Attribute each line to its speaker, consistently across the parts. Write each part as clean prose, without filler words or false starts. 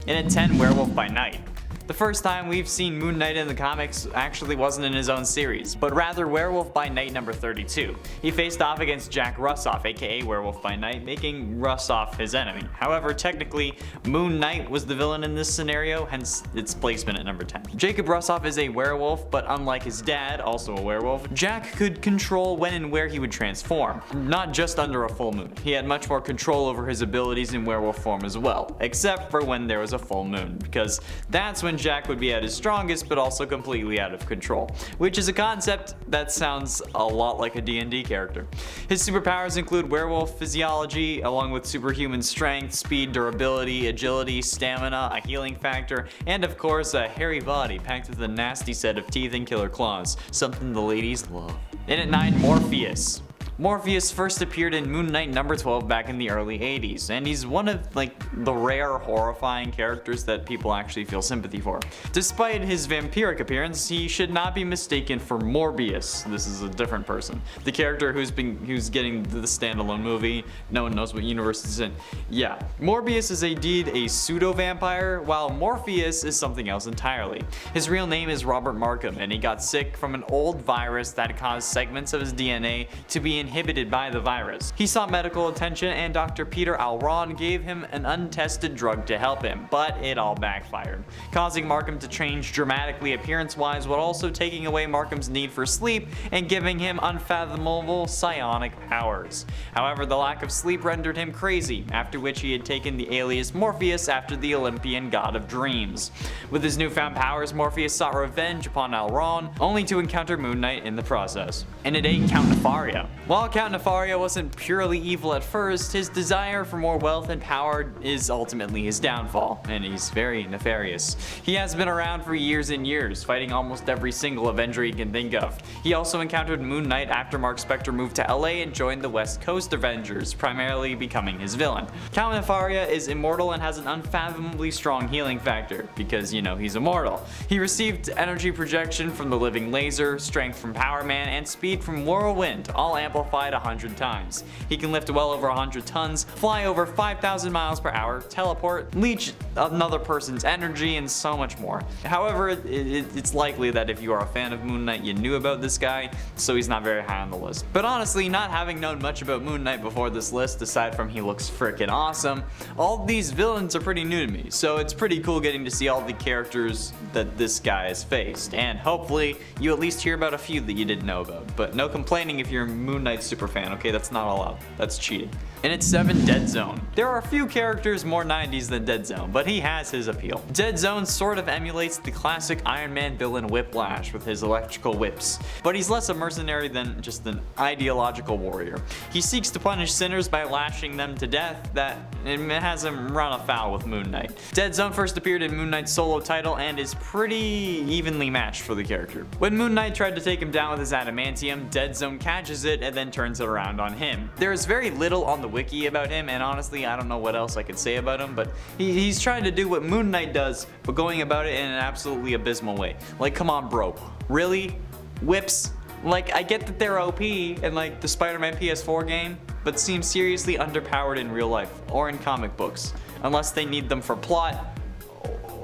Speaker 1: and at 10, Werewolf by Night. The first time we've seen Moon Knight in the comics actually wasn't in his own series, but rather Werewolf by Night number 32. He faced off against Jack Russoff, aka Werewolf by Night, making Russoff his enemy. However, technically, Moon Knight was the villain in this scenario, hence its placement at number 10. Jacob Russoff is a werewolf, but unlike his dad, also a werewolf, Jack could control when and where he would transform, not just under a full moon. He had much more control over his abilities in werewolf form as well, except for when there was a full moon, because that's when Jack would be at his strongest, but also completely out of control, which is a concept that sounds a lot like a D&D character. His superpowers include werewolf physiology, along with superhuman strength, speed, durability, agility, stamina, a healing factor, and of course a hairy body packed with a nasty set of teeth and killer claws, something the ladies love. And at 9, Morpheus. Morpheus first appeared in Moon Knight number 12 back in the early 80s, and he's one of the rare horrifying characters that people actually feel sympathy for. Despite his vampiric appearance, he should not be mistaken for Morbius. This is a different person. The character who's getting the standalone movie, no one knows what universe it's in. Yeah, Morbius is indeed a pseudo-vampire, while Morpheus is something else entirely. His real name is Robert Markham, and he got sick from an old virus that caused segments of his DNA to be inhibited by the virus. He sought medical attention, and Dr. Peter Alron gave him an untested drug to help him, but it all backfired, causing Markham to change dramatically appearance-wise while also taking away Markham's need for sleep and giving him unfathomable psionic powers. However, the lack of sleep rendered him crazy, after which he had taken the alias Morpheus after the Olympian god of dreams. With his newfound powers, Morpheus sought revenge upon Alron, only to encounter Moon Knight in the process. And at 8, Count Nefaria. While Count Nefaria wasn't purely evil at first, his desire for more wealth and power is ultimately his downfall, and he's very nefarious. He has been around for years and years, fighting almost every single Avenger he can think of. He also encountered Moon Knight after Mark Spector moved to LA and joined the West Coast Avengers, primarily becoming his villain. Count Nefaria is immortal and has an unfathomably strong healing factor, because, you know, he's immortal. He received energy projection from the living laser, strength from Power Man, and speed from Whirlwind, all amplified 100 times. He can lift well over 100 tons, fly over 5,000 miles per hour, teleport, leech another person's energy, and so much more. However, it's likely that if you are a fan of Moon Knight, you knew about this guy, so he's not very high on the list. But honestly, not having known much about Moon Knight before this list, aside from he looks freaking awesome, all these villains are pretty new to me, so it's pretty cool getting to see all the characters that this guy has faced, and hopefully you at least hear about a few that you didn't know about. But no complaining if you're a Moon Knight superfan, okay? That's not allowed. That's cheating. And at 7, Deadzone. There are a few characters more 90s than Deadzone, but he has his appeal. Deadzone sort of emulates the classic Iron Man villain Whiplash with his electrical whips, but he's less a mercenary than just an ideological warrior. He seeks to punish sinners by lashing them to death, that has him run afoul with Moon Knight. Deadzone first appeared in Moon Knight's solo title and is pretty evenly matched for the character. When Moon Knight tried to take him down with his adamantium, Deadzone catches it and then turns it around on him. There is very little on the wiki about him, and honestly I don't know what else I could say about him, but he's trying to do what Moon Knight does, but going about it in an absolutely abysmal way. Like, come on bro, really? Whips? Like, I get that they're OP in like the Spider-Man PS4 game, but seem seriously underpowered in real life or in comic books, unless they need them for plot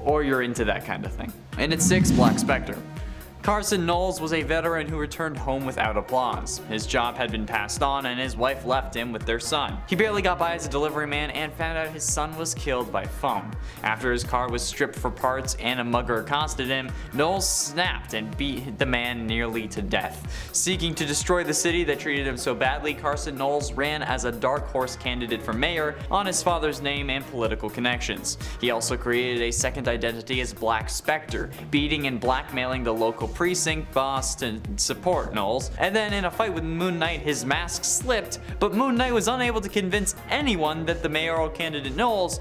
Speaker 1: or you're into that kind of thing. And at 6, Black Spectre. Carson Knowles was a veteran who returned home without applause. His job had been passed on and his wife left him with their son. He barely got by as a delivery man and found out his son was killed by phone. After his car was stripped for parts and a mugger accosted him, Knowles snapped and beat the man nearly to death. Seeking to destroy the city that treated him so badly, Carson Knowles ran as a dark horse candidate for mayor on his father's name and political connections. He also created a second identity as Black Spectre, beating and blackmailing the local precinct boss to support Knowles, and then in a fight with Moon Knight his mask slipped, but Moon Knight was unable to convince anyone that the mayoral candidate Knowles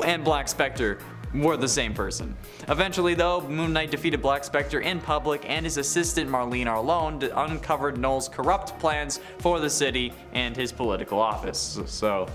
Speaker 1: and Black Spectre were the same person. Eventually though, Moon Knight defeated Black Spectre in public, and his assistant Marlene Arlone uncovered Knowles' corrupt plans for the city and his political office. So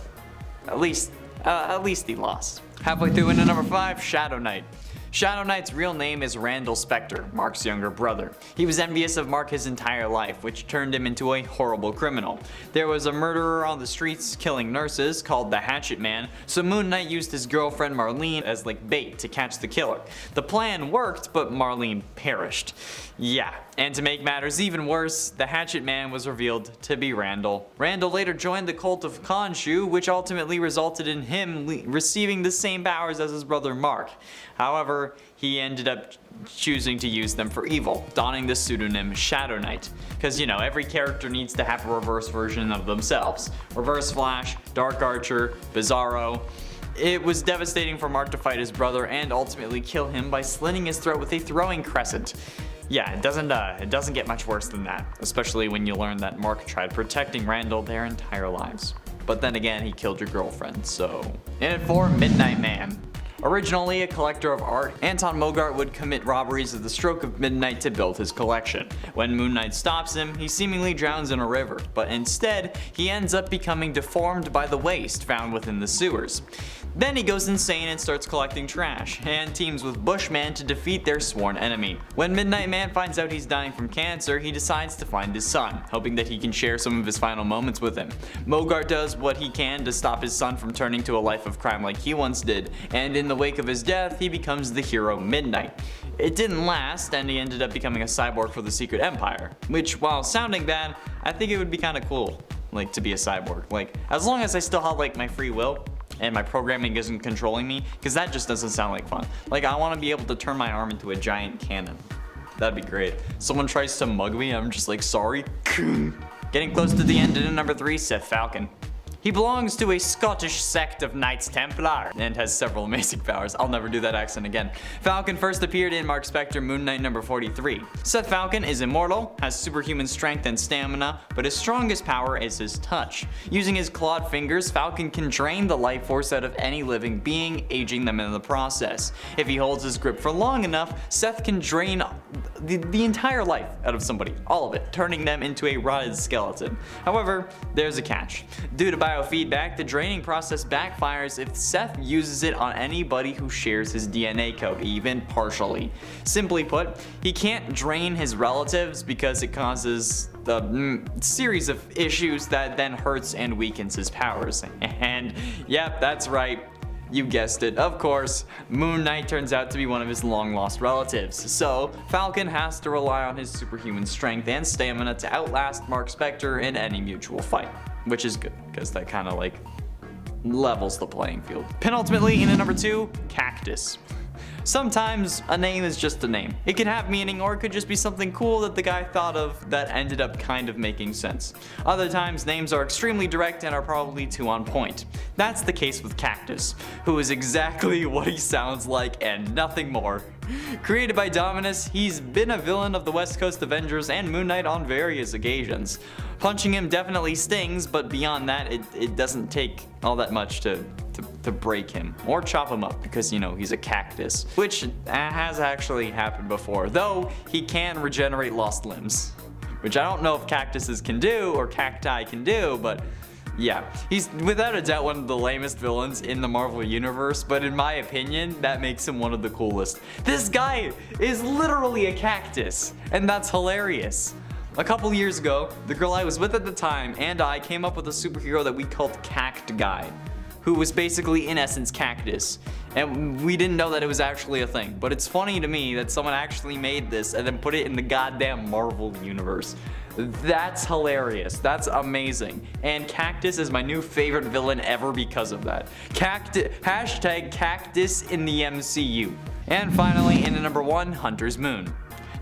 Speaker 1: at least he lost. Halfway through into number 5, Shadow Knight. Shadow Knight's real name is Randall Spector, Mark's younger brother. He was envious of Mark his entire life, which turned him into a horrible criminal. There was a murderer on the streets killing nurses called the Hatchet Man, so Moon Knight used his girlfriend Marlene as like bait to catch the killer. The plan worked, but Marlene perished. Yeah, and to make matters even worse, the Hatchet Man was revealed to be Randall. Randall later joined the cult of Khonshu, which ultimately resulted in him receiving the same powers as his brother Mark. However, he ended up choosing to use them for evil, donning the pseudonym Shadow Knight. Because, you know, every character needs to have a reverse version of themselves. Reverse Flash, Dark Archer, Bizarro. It was devastating for Mark to fight his brother and ultimately kill him by slitting his throat with a throwing crescent. Yeah, it doesn't get much worse than that, especially when you learn that Mark tried protecting Randall their entire lives. But then again, he killed your girlfriend, so... In at 4, Midnight Man. Originally a collector of art, Anton Mogart would commit robberies at the stroke of midnight to build his collection. When Moon Knight stops him, he seemingly drowns in a river, but instead, he ends up becoming deformed by the waste found within the sewers. Then he goes insane and starts collecting trash, and teams with Bushman to defeat their sworn enemy. When Midnight Man finds out he's dying from cancer, he decides to find his son, hoping that he can share some of his final moments with him. Mogart does what he can to stop his son from turning to a life of crime like he once did, and in the wake of his death, he becomes the hero Midnight. It didn't last, and he ended up becoming a cyborg for the Secret Empire, which, while sounding bad, I think it would be kinda cool, like, to be a cyborg. Like, as long as I still have, like, my free will, and my programming isn't controlling me, because that just doesn't sound like fun. Like, I want to be able to turn my arm into a giant cannon. That'd be great. Someone tries to mug me, I'm just like, sorry. Getting close to the end in number 3, Seth Falcon. He belongs to a Scottish sect of Knights Templar and has several amazing powers. I'll never do that accent again. Falcon first appeared in Mark Spector Moon Knight number 43. Seth Falcon is immortal, has superhuman strength and stamina, but his strongest power is his touch. Using his clawed fingers, Falcon can drain the life force out of any living being, aging them in the process. If he holds his grip for long enough, Seth can drain the entire life out of somebody, all of it, turning them into a rotted skeleton. However, there's a catch. Due to biofeedback, the draining process backfires if Seth uses it on anybody who shares his DNA code, even partially. Simply put, he can't drain his relatives because it causes a series of issues that then hurts and weakens his powers. And yep, that's right. You guessed it, of course, Moon Knight turns out to be one of his long-lost relatives, so Falcon has to rely on his superhuman strength and stamina to outlast Mark Spector in any mutual fight, which is good, because that kind of like levels the playing field. Penultimately, in at number 2, Cactus. Sometimes a name is just a name. It can have meaning, or it could just be something cool that the guy thought of that ended up kind of making sense. Other times names are extremely direct and are probably too on point. That's the case with Cactus, who is exactly what he sounds like and nothing more. Created by Dominus, he's been a villain of the West Coast Avengers and Moon Knight on various occasions. Punching him definitely stings, but beyond that, it doesn't take all that much to break him or chop him up, because, you know, he's a cactus, which has actually happened before, though he can regenerate lost limbs, which I don't know if cactuses can do or cacti can do, but yeah, he's without a doubt one of the lamest villains in the Marvel Universe, but in my opinion, that makes him one of the coolest. This guy is literally a cactus, and that's hilarious. A couple years ago, the girl I was with at the time and I came up with a superhero that we called Cact Guy, who was basically in essence Cactus, and we didn't know that it was actually a thing. But it's funny to me that someone actually made this and then put it in the goddamn Marvel Universe. That's hilarious. That's amazing. And Cactus is my new favorite villain ever because of that. Hashtag Cactus in the MCU. And finally, in the number 1, Hunter's Moon.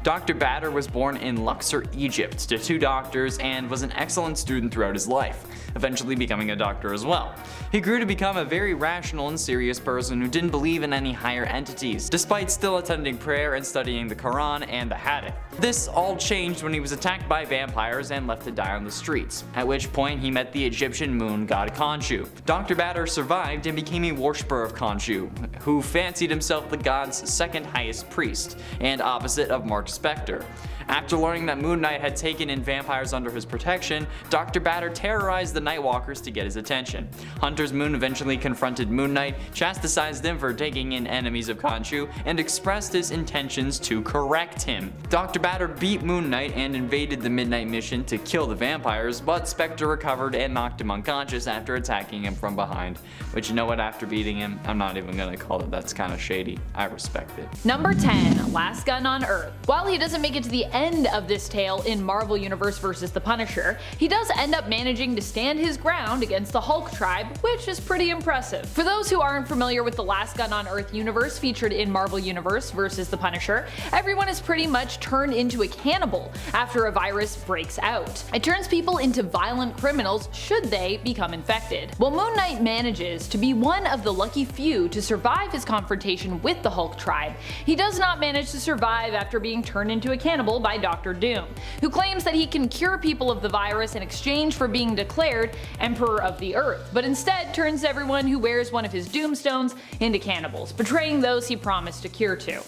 Speaker 1: Dr. Batter was born in Luxor, Egypt, to 2 doctors and was an excellent student throughout his life, eventually becoming a doctor as well. He grew to become a very rational and serious person who didn't believe in any higher entities, despite still attending prayer and studying the Quran and the Hadith. This all changed when he was attacked by vampires and left to die on the streets, at which point he met the Egyptian moon god Khonshu. Dr. Batter survived and became a worshipper of Khonshu, who fancied himself the god's second highest priest, and opposite of Mark Spector. After learning that Moon Knight had taken in vampires under his protection, Dr. Batter terrorized the Nightwalkers to get his attention. Hunter's Moon eventually confronted Moon Knight, chastised him for taking in enemies of Khonshu, and expressed his intentions to correct him. Dr. Batter beat Moon Knight and invaded the Midnight Mission to kill the vampires, but Spectre recovered and knocked him unconscious after attacking him from behind. Which, you know what, after beating him, I'm not even gonna call it that's kinda shady. I respect it.
Speaker 2: Number 10. Last Gun on Earth. While he doesn't make it to the end of this tale in Marvel Universe vs. the Punisher, he does end up managing to stand his ground against the Hulk tribe, which is pretty impressive. For those who aren't familiar with the Last Gun on Earth universe featured in Marvel Universe vs. the Punisher, everyone is pretty much turned into a cannibal after a virus breaks out. It turns people into violent criminals should they become infected. Well, Moon Knight manages to be one of the lucky few to survive his confrontation with the Hulk tribe. He does not manage to survive after being turned into a cannibal by Dr. Doom, who claims that he can cure people of the virus in exchange for being declared Emperor of the Earth, but instead turns everyone who wears one of his Doomstones into cannibals, betraying those he promised to cure to.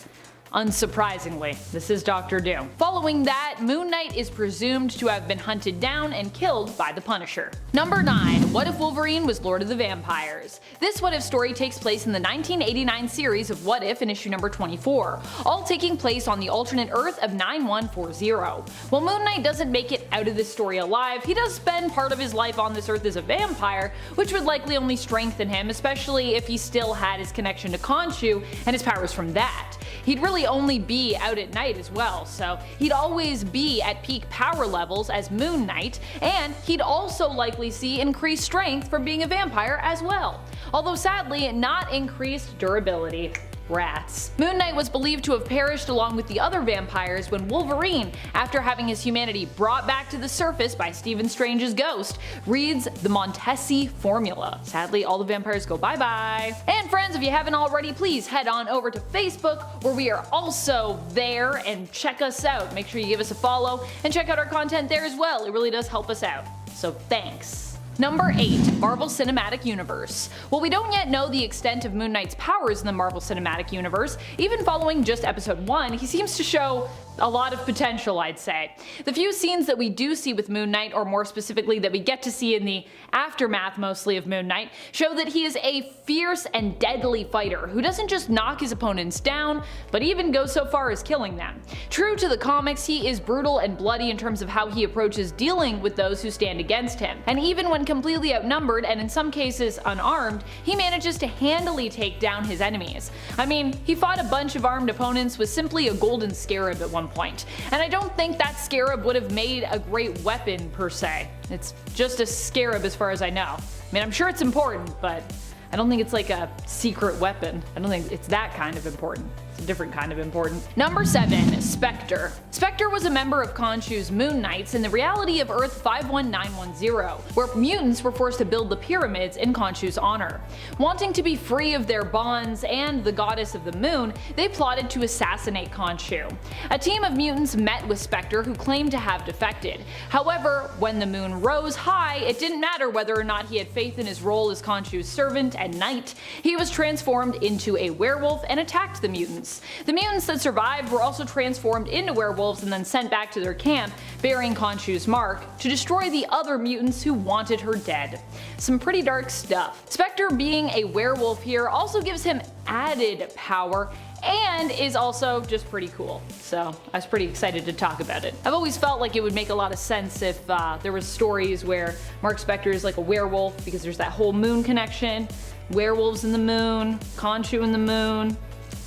Speaker 2: Unsurprisingly, this is Dr. Doom. Following that, Moon Knight is presumed to have been hunted down and killed by the Punisher. Number 9. What if Wolverine was Lord of the Vampires? This What If story takes place in the 1989 series of What If in issue number 24, all taking place on the alternate Earth of 9140. While Moon Knight doesn't make it out of this story alive, he does spend part of his life on this Earth as a vampire, which would likely only strengthen him, especially if he still had his connection to Khonshu and his powers from that. He'd really only be out at night as well, so he'd always be at peak power levels as Moon Knight, and he'd also likely see increased strength from being a vampire as well, although sadly not increased durability. Rats. Moon Knight was believed to have perished along with the other vampires when Wolverine, after having his humanity brought back to the surface by Stephen Strange's ghost, reads the Montesi formula. Sadly, all the vampires go bye-bye. And friends, if you haven't already, please head on over to Facebook, where we are also there, and check us out. Make sure you give us a follow and check out our content there as well. It really does help us out. So thanks. Number 8. Marvel Cinematic Universe. While we don't yet know the extent of Moon Knight's powers in the Marvel Cinematic Universe, even following just episode 1, he seems to show a lot of potential, I'd say. The few scenes that we do see with Moon Knight, or more specifically that we get to see in the aftermath mostly of Moon Knight, show that he is a fierce and deadly fighter who doesn't just knock his opponents down, but even goes so far as killing them. True to the comics, he is brutal and bloody in terms of how he approaches dealing with those who stand against him, and even when completely outnumbered and in some cases unarmed, he manages to handily take down his enemies. I mean, he fought a bunch of armed opponents with simply a golden scarab at one point, and I don't think that scarab would have made a great weapon per se. It's just a scarab as far as I know. I mean, I'm sure it's important, but I don't think it's like a secret weapon. I don't think it's that kind of important. It's a different kind of important. Number 7. Spectre. Spectre was a member of Khonshu's Moon Knights in the reality of Earth 51910, where mutants were forced to build the pyramids in Khonshu's honor. Wanting to be free of their bonds and the goddess of the moon, they plotted to assassinate Khonshu. A team of mutants met with Spectre, who claimed to have defected. However, when the moon rose high, it didn't matter whether or not he had faith in his role as Khonshu's servant and knight. He was transformed into a werewolf and attacked the mutants. The mutants that survived were also transformed into werewolves and then sent back to their camp, bearing Khonshu's mark, to destroy the other mutants who wanted her dead. Some pretty dark stuff. Spectre being a werewolf here also gives him added power and is also just pretty cool, so I was pretty excited to talk about it. I've always felt like it would make a lot of sense if there was stories where Mark Spector is like a werewolf, because there's that whole moon connection, werewolves in the moon, Khonshu in the moon,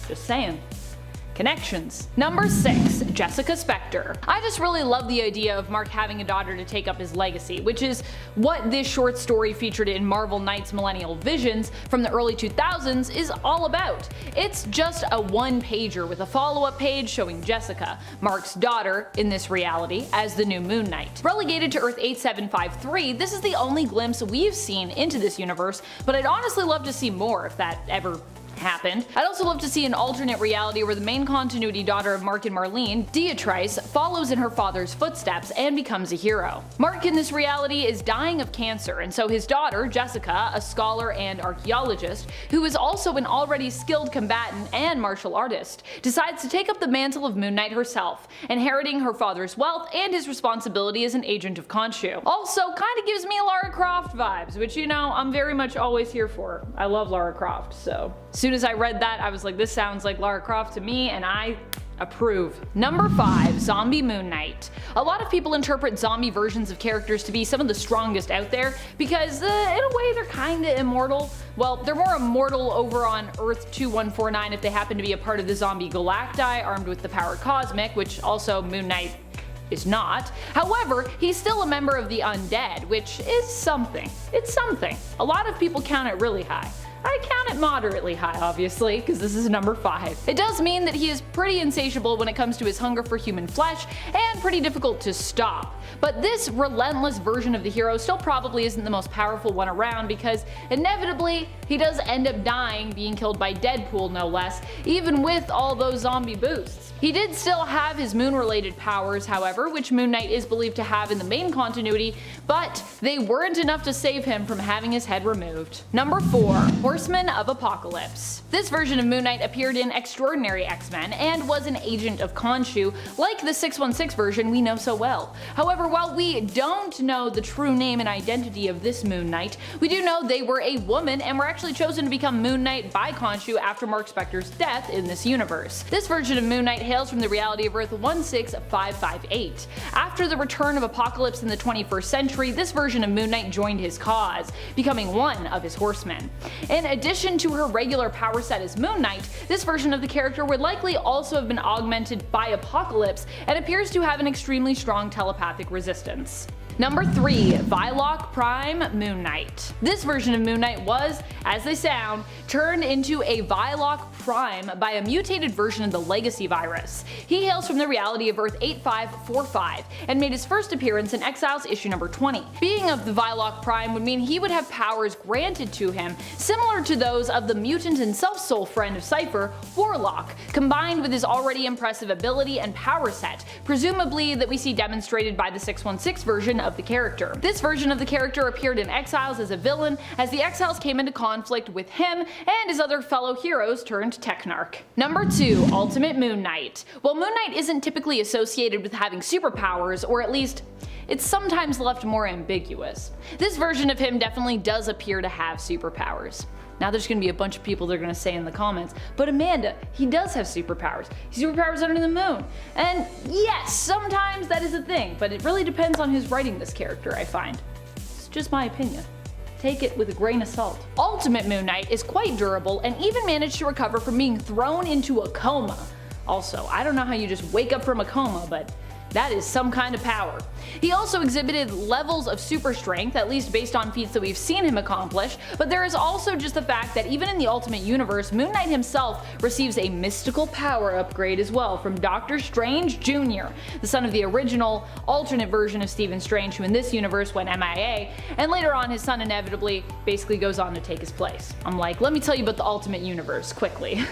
Speaker 2: just saying. Connections. Number 6. Jessica Spectre. I just really love the idea of Mark having a daughter to take up his legacy, which is what this short story featured in Marvel Knights Millennial Visions from the early 2000s is all about. It's just a one-pager with a follow-up page showing Jessica, Mark's daughter in this reality, as the new Moon Knight. Relegated to Earth 8753, this is the only glimpse we've seen into this universe, but I'd honestly love to see more if that ever happened. I'd also love to see an alternate reality where the main continuity daughter of Mark and Marlene, Beatrice, follows in her father's footsteps and becomes a hero. Mark in this reality is dying of cancer, and so his daughter, Jessica, a scholar and archaeologist, who is also an already skilled combatant and martial artist, decides to take up the mantle of Moon Knight herself, inheriting her father's wealth and his responsibility as an agent of Khonshu. Also, kinda gives me Lara Croft vibes, which, you know, I'm very much always here for. I love Lara Croft, so. As soon as I read that, I was like, this sounds like Lara Croft to me, and I approve. Number 5. Zombie Moon Knight. A lot of people interpret zombie versions of characters to be some of the strongest out there because, in a way, they're kinda immortal. Well, they're more immortal over on Earth 2149 if they happen to be a part of the zombie Galacti armed with the power cosmic, which also Moon Knight is not. However, he's still a member of the undead, which is something. It's something. A lot of people count it really high. I count it moderately high, obviously, because this is number 5. It does mean that he is pretty insatiable when it comes to his hunger for human flesh, and pretty difficult to stop. But this relentless version of the hero still probably isn't the most powerful one around, because inevitably, he does end up dying, being killed by Deadpool no less, even with all those zombie boosts. He did still have his moon-related powers, however, which Moon Knight is believed to have in the main continuity, but they weren't enough to save him from having his head removed. Number 4. Horseman of Apocalypse. This version of Moon Knight appeared in Extraordinary X-Men and was an agent of Khonshu, like the 616 version we know so well. However, while we don't know the true name and identity of this Moon Knight, we do know they were a woman and were actually chosen to become Moon Knight by Khonshu after Mark Spector's death in this universe. This version of Moon Knight hails from the reality of Earth 16558. After the return of Apocalypse in the 21st century, this version of Moon Knight joined his cause, becoming one of his horsemen. In addition to her regular power set as Moon Knight, this version of the character would likely also have been augmented by Apocalypse and appears to have an extremely strong telepathic resistance. Number 3. Viloc Prime Moon Knight. This version of Moon Knight was, as they sound, turned into a Viloc Prime by a mutated version of the Legacy virus. He hails from the reality of Earth 8545 and made his first appearance in Exiles issue number 20. Being of the Viloc Prime would mean he would have powers granted to him similar to those of the mutant and self-soul friend of Cypher, Warlock, combined with his already impressive ability and power set, presumably that we see demonstrated by the 616 version of the character. This version of the character appeared in Exiles as a villain, as the Exiles came into conflict with him and his other fellow heroes turned Technarch. Number 2. Ultimate Moon Knight. While Moon Knight isn't typically associated with having superpowers, or at least it's sometimes left more ambiguous, this version of him definitely does appear to have superpowers. Now there's going to be a bunch of people that are going to say in the comments, but Amanda, he does have superpowers. Superpowers under the moon. And yes, sometimes that is a thing, but it really depends on who's writing this character, I find. It's just my opinion. Take it with a grain of salt. Ultimate Moon Knight is quite durable and even managed to recover from being thrown into a coma. Also, I don't know how you just wake up from a coma, but that is some kind of power. He also exhibited levels of super strength, at least based on feats that we've seen him accomplish, but there is also just the fact that even in the Ultimate Universe, Moon Knight himself receives a mystical power upgrade as well from Doctor Strange Jr., the son of the original alternate version of Stephen Strange, who in this universe went MIA, and later on his son inevitably basically goes on to take his place. I'm like, let me tell you about the Ultimate Universe quickly.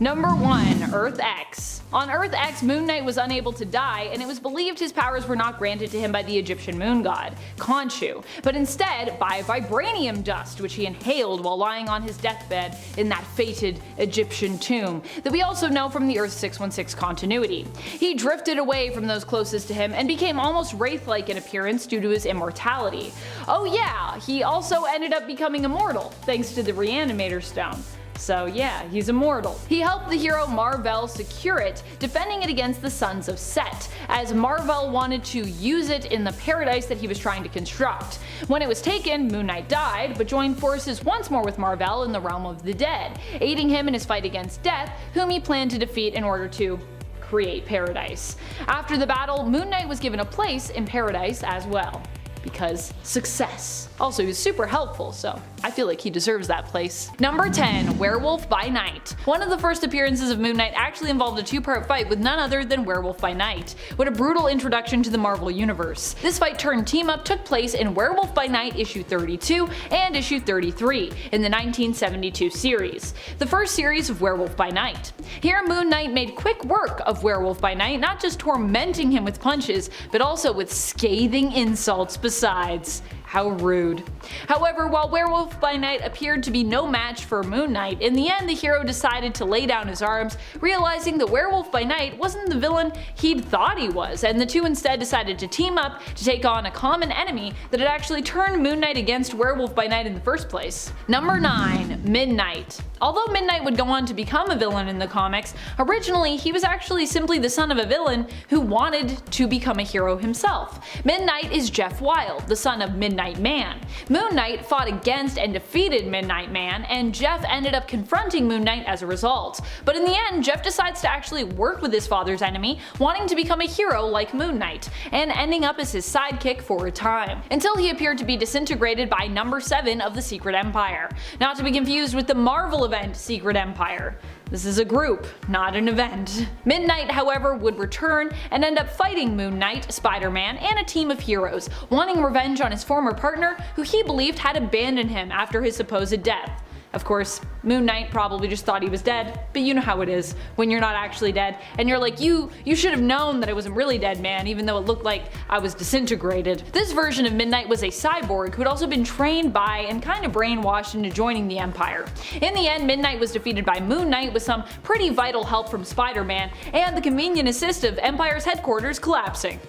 Speaker 2: Number 1. Earth X. On Earth X, Moon Knight was unable to die, and it was believed his powers were not granted to him by the Egyptian moon god, Khonshu, but instead by vibranium dust, which he inhaled while lying on his deathbed in that fated Egyptian tomb that we also know from the Earth 616 continuity. He drifted away from those closest to him and became almost wraith-like in appearance due to his immortality. Oh yeah, he also ended up becoming immortal, thanks to the Reanimator Stone. So yeah, he's immortal. He helped the hero Mar-Vell secure it, defending it against the Sons of Set, as Mar-Vell wanted to use it in the paradise that he was trying to construct. When it was taken, Moon Knight died, but joined forces once more with Mar-Vell in the realm of the dead, aiding him in his fight against Death, whom he planned to defeat in order to create paradise. After the battle, Moon Knight was given a place in paradise as well. because success. Also, he was super helpful, so I feel like he deserves that place. Number 10. Werewolf by Night. One of the first appearances of Moon Knight actually involved a two-part fight with none other than Werewolf by Night. What a brutal introduction to the Marvel Universe. This fight turned team-up took place in Werewolf by Night issue 32 and issue 33 in the 1972 series, the first series of Werewolf by Night. Here, Moon Knight made quick work of Werewolf by Night, not just tormenting him with punches, but also with scathing insults besides. How rude. However, while Werewolf by Night appeared to be no match for Moon Knight, in the end the hero decided to lay down his arms, realizing that Werewolf by Night wasn't the villain he'd thought he was, and the two instead decided to team up to take on a common enemy that had actually turned Moon Knight against Werewolf by Night in the first place. Number 9. Midnight. Although Midnight would go on to become a villain in the comics, originally he was actually simply the son of a villain who wanted to become a hero himself. Midnight is Jeff Wild, the son of Midnight Man. Moon Knight fought against and defeated Midnight Man, and Jeff ended up confronting Moon Knight as a result. But in the end, Jeff decides to actually work with his father's enemy, wanting to become a hero like Moon Knight, and ending up as his sidekick for a time, until he appeared to be disintegrated by number 7 of the Secret Empire. Not to be confused with the Marvel event Secret Empire. This is a group, not an event. Midnight, however, would return and end up fighting Moon Knight, Spider-Man, and a team of heroes, wanting revenge on his former partner who he believed had abandoned him after his supposed death. Of course, Moon Knight probably just thought he was dead, but you know how it is when you're not actually dead, and you're like, you should have known that I wasn't really dead, man, even though it looked like I was disintegrated. This version of Midnight was a cyborg who had also been trained by and kind of brainwashed into joining the Empire. In the end, Midnight was defeated by Moon Knight with some pretty vital help from Spider-Man, and the convenient assist of Empire's headquarters collapsing.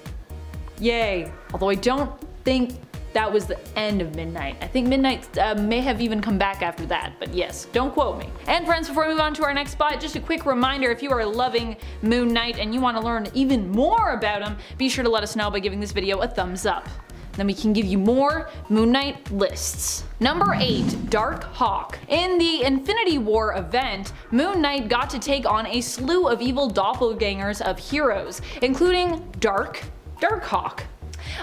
Speaker 2: Yay. Although I don't think that was the end of Midnight. I think Midnight may have even come back after that, but yes, don't quote me. And friends, before we move on to our next spot, just a quick reminder, if you are loving Moon Knight and you want to learn even more about him, be sure to let us know by giving this video a thumbs up. Then we can give you more Moon Knight lists. Number 8. Darkhawk. In the Infinity War event, Moon Knight got to take on a slew of evil doppelgangers of heroes, including Darkhawk.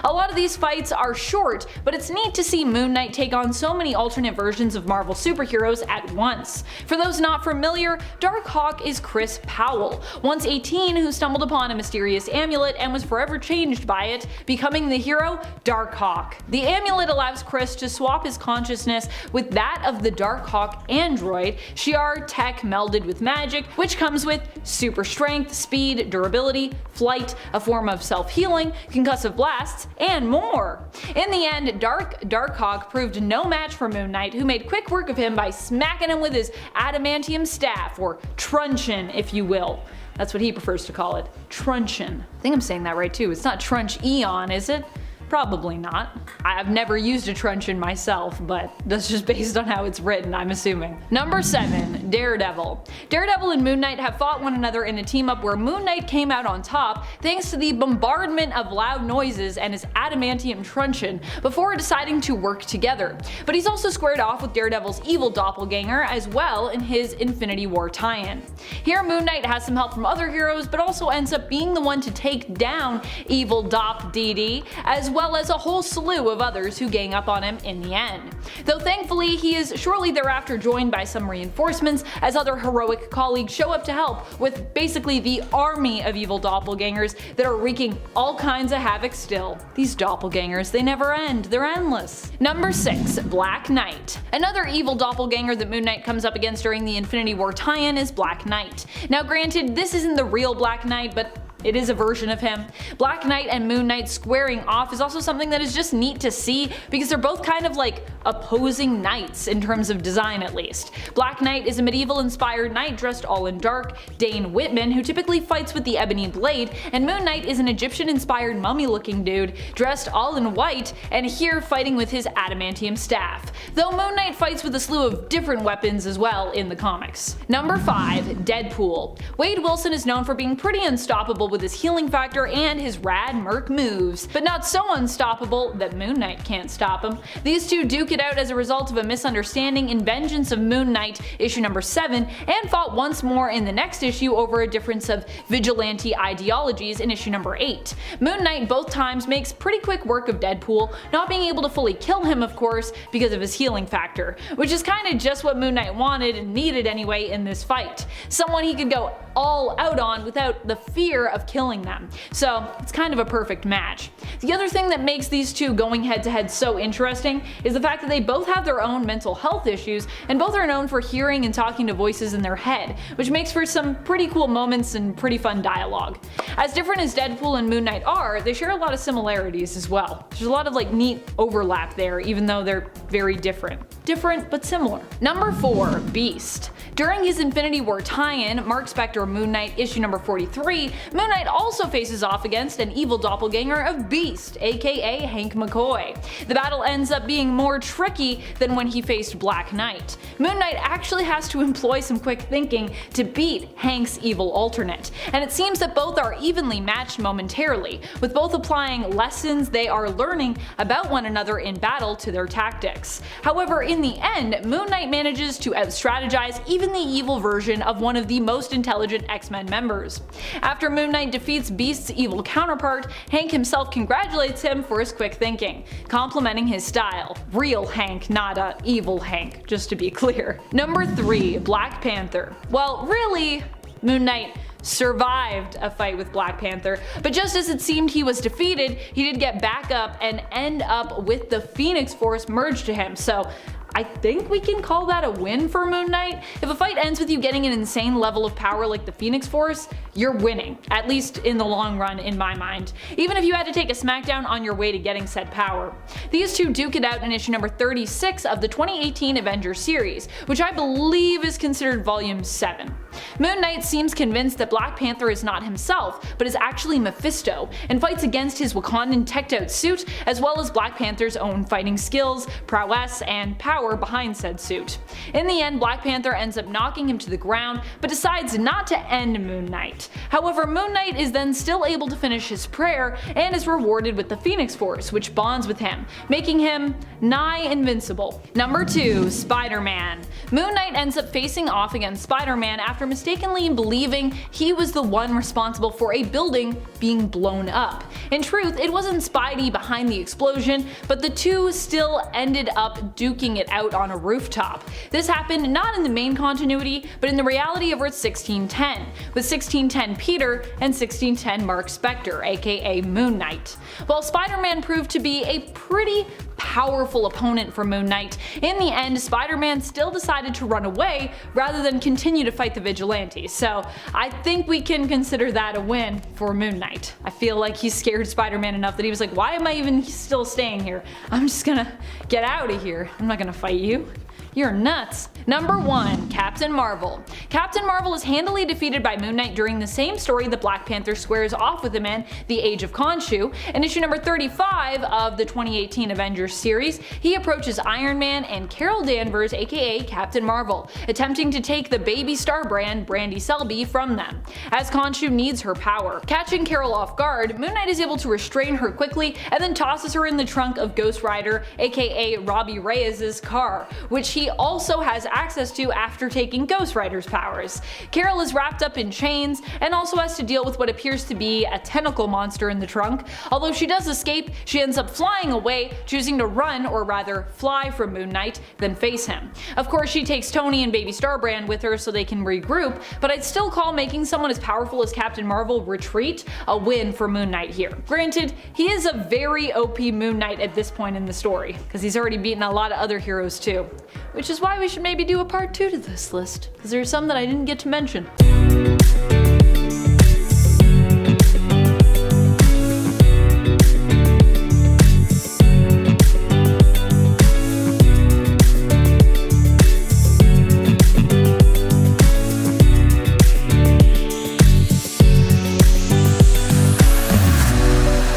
Speaker 2: A lot of these fights are short, but it's neat to see Moon Knight take on so many alternate versions of Marvel superheroes at once. For those not familiar, Darkhawk is Chris Powell, once a teen who stumbled upon a mysterious amulet and was forever changed by it, becoming the hero Darkhawk. The amulet allows Chris to swap his consciousness with that of the Darkhawk android, Shi'ar tech melded with magic, which comes with super strength, speed, durability, flight, a form of self-healing, concussive blasts, and more. In the end, Darkhawk proved no match for Moon Knight, who made quick work of him by smacking him with his adamantium staff, or truncheon if you will. That's what he prefers to call it, truncheon. I think I'm saying that right too. It's not trunch eon, is it? Probably not. I've never used a truncheon myself, but that's just based on how it's written, I'm assuming. Number 7. Daredevil. Daredevil and Moon Knight have fought one another in a team-up where Moon Knight came out on top thanks to the bombardment of loud noises and his adamantium truncheon before deciding to work together. But he's also squared off with Daredevil's evil doppelganger as well in his Infinity War tie-in. Here Moon Knight has some help from other heroes, but also ends up being the one to take down evil Dop DD, as well as a whole slew of others who gang up on him in the end. Though thankfully he is shortly thereafter joined by some reinforcements as other heroic colleagues show up to help with basically the army of evil doppelgangers that are wreaking all kinds of havoc still. These doppelgangers, they never end, they're endless. Number 6. Black Knight. Another evil doppelganger that Moon Knight comes up against during the Infinity War tie-in is Black Knight. Now granted, this isn't the real Black Knight, but it is a version of him. Black Knight and Moon Knight squaring off is also something that is just neat to see because they're both kind of like opposing knights in terms of design at least. Black Knight is a medieval inspired knight dressed all in dark, Dane Whitman, who typically fights with the ebony blade, and Moon Knight is an Egyptian inspired mummy looking dude dressed all in white and here fighting with his adamantium staff. Though Moon Knight fights with a slew of different weapons as well in the comics. Number 5. Deadpool. Wade Wilson is known for being pretty unstoppable unstoppable with his healing factor and his rad merc moves, but not so unstoppable that Moon Knight can't stop him. These two duke it out as a result of a misunderstanding in Vengeance of Moon Knight issue number 7, and fought once more in the next issue over a difference of vigilante ideologies in issue number 8. Moon Knight both times makes pretty quick work of Deadpool, not being able to fully kill him of course because of his healing factor, which is kinda just what Moon Knight wanted and needed anyway in this fight. Someone he could go all out on without the fear of killing them. So it's kind of a perfect match. The other thing that makes these two going head to head so interesting is the fact that they both have their own mental health issues and both are known for hearing and talking to voices in their head, which makes for some pretty cool moments and pretty fun dialogue. As different as Deadpool and Moon Knight are, they share a lot of similarities as well. There's a lot of neat overlap there even though they're very different. Different but similar. Number 4. Beast. During his Infinity War tie-in, Mark Spector Moon Knight issue number 43, Moon Knight also faces off against an evil doppelganger of Beast, aka Hank McCoy. The battle ends up being more tricky than when he faced Black Knight. Moon Knight actually has to employ some quick thinking to beat Hank's evil alternate, and it seems that both are evenly matched momentarily, with both applying lessons they are learning about one another in battle to their tactics. However, in the end, Moon Knight manages to out-strategize even the evil version of one of the most intelligent X-Men members. After Moon Knight defeats Beast's evil counterpart, Hank himself congratulates him for his quick thinking, complimenting his style. Real Hank, not a evil Hank, just to be clear. Number 3. Black Panther. Well, really, Moon Knight survived a fight with Black Panther, but just as it seemed he was defeated, he did get back up and end up with the Phoenix Force merged to him, so I think we can call that a win for Moon Knight. If a fight ends with you getting an insane level of power like the Phoenix Force, you're winning, at least in the long run in my mind, even if you had to take a smackdown on your way to getting said power. These two duke it out in issue number 36 of the 2018 Avengers series, which I believe is considered volume 7. Moon Knight seems convinced that Black Panther is not himself, but is actually Mephisto, and fights against his Wakandan teched-out suit, as well as Black Panther's own fighting skills, prowess, and power behind said suit. In the end, Black Panther ends up knocking him to the ground, but decides not to end Moon Knight. However, Moon Knight is then still able to finish his prayer, and is rewarded with the Phoenix Force, which bonds with him, making him nigh invincible. Number 2. Spider-Man. Moon Knight ends up facing off against Spider-Man after mistakenly believing he was the one responsible for a building being blown up. In truth, it wasn't Spidey behind the explosion, but the two still ended up duking it out on a rooftop. This happened not in the main continuity, but in the reality of Earth 1610, with 1610 Peter and 1610 Mark Spector, aka Moon Knight. While Spider-Man proved to be a pretty powerful opponent for Moon Knight, in the end Spider-Man still decided to run away rather than continue to fight the vigilantes, so I think we can consider that a win for Moon Knight. I feel like he scared Spider-Man enough that he was like, why am I even still staying here? I'm just gonna get out of here. I'm not gonna fight you. You're nuts. Number 1. Captain Marvel. Captain Marvel is handily defeated by Moon Knight during the same story that Black Panther squares off with him in The Age of Khonshu. In issue number 35 of the 2018 Avengers series, he approaches Iron Man and Carol Danvers, aka Captain Marvel, attempting to take the baby star brand Brandy Selby from them, as Khonshu needs her power. Catching Carol off guard, Moon Knight is able to restrain her quickly and then tosses her in the trunk of Ghost Rider, aka Robbie Reyes' car, which he also has access to after taking Ghost Rider's powers. Carol is wrapped up in chains and also has to deal with what appears to be a tentacle monster in the trunk. Although she does escape, she ends up flying away, choosing to run, or rather fly, from Moon Knight than face him. Of course, she takes Tony and Baby Starbrand with her so they can regroup, but I'd still call making someone as powerful as Captain Marvel retreat a win for Moon Knight here. Granted, he is a very OP Moon Knight at this point in the story, because he's already beaten a lot of other heroes too. Which is why we should maybe do a part 2 to this list, because there's some that I didn't get to mention.